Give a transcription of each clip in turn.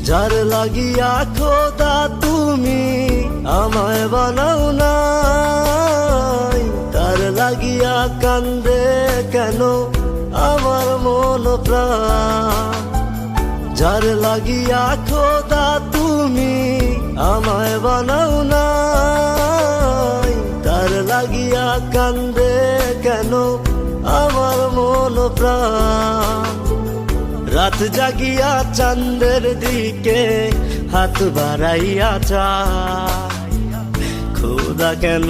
যার লাগিয়া খোদা তুমি আমায় বানাও নাই, তার লাগিয়া কান্দে কেন আমার মন প্রাণ। যার লাগিয়া খোদা তুমি আমায় বানাও নাই, তার লাগিয়া কান্দে কেন আমার মন প্রাণ। রাত জাগিয়া চাঁদের দিকে হাত বাড়াইয়া চায়, খোদা কেন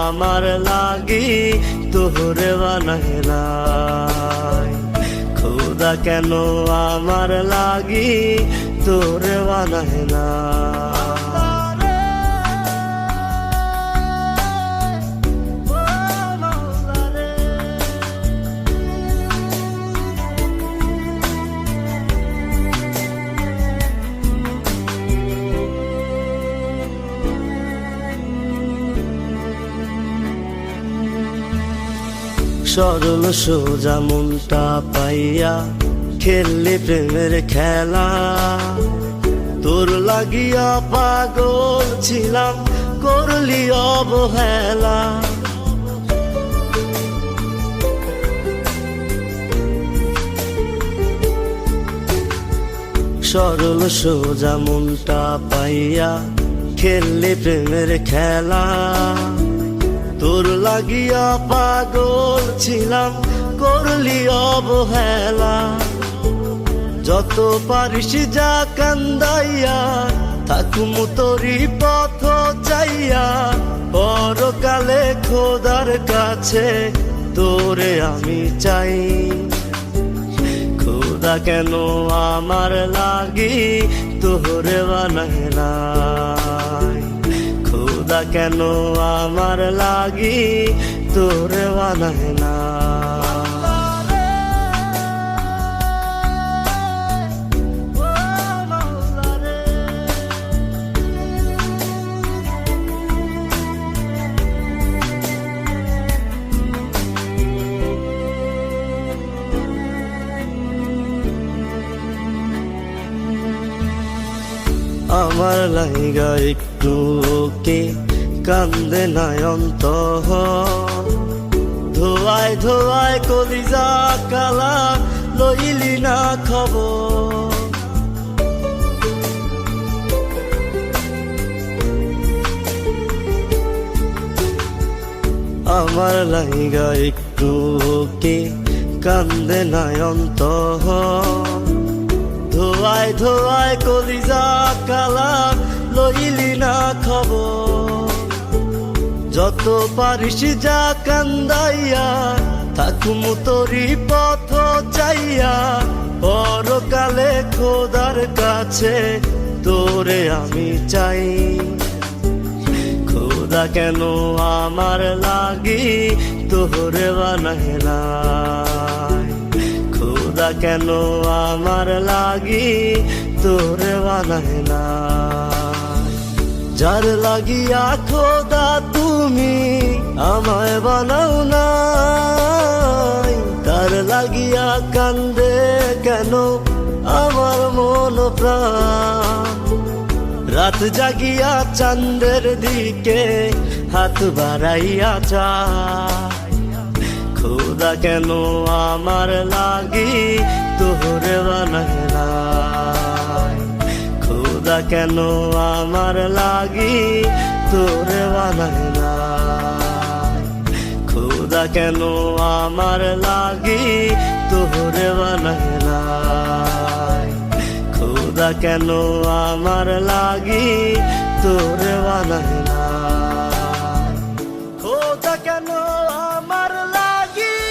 আমার লাগি তোরে বানায় নাই, খোদা কেন আমার লাগি তোরে বানায় নাই। সরল সোজা মনটা পাইয়া খেললে প্রেমের খেলা, তোর লাগিয়া পাগল ছিলাম করলি অবহেলা। সরল সোজা মনটা পাইয়া খেললে প্রেমের খেলা, তোর লাগিয়া পাগল ছিলাম করলি অবহেলা। যত পারিস যা কান্দাইয়া থাকুম তোরি পথ চাইয়া, পরকালে খোদার কাছে তোরে আমি চাই। খোদা কেন আমার লাগি তোরে বানায় নাই, খোদা কেন আমার লাগি তোরে বানায় না। আমার লাইগা একটু কে কান্দে নয়ন্ত, ধোয়ায় ধোয়ায় কলিজা কালা লইলি না খবর। আমার লাইগা একটু কে কান্দে নয়ন্ত, ধোয়ায় ধোয়ায় কলিজা কালা লইলি না খবর। যত পারিস যা কান্দাইয়া থাকুম তোরি পথ চাইয়া, পরকালে খোদার কাছে তোরে আমি চাই। খোদা কেন আমার লাগি তোরে বানায় নাই, খোদা কেন আমার লাগি তোরে বানায় নাই। যার লাগিয়া খোদা তুমি আমায় বানাও নাই, তার লাগিয়া কান্দে কেন আমার মন প্রাণ। রাত জাগিয়া চাঁদের দিকে হাত বাড়াইয়া চায়, খোদা কেন আমার লাগি তোরে বানায় নাই, খোদা কেন আমার লাগি তোরে বানায় নাই, খোদা কেন আমার লাগি তোরে বানায় নাই, খোদা কেন আমার লাগি তোরে বানায় নাই, খোদা কেন।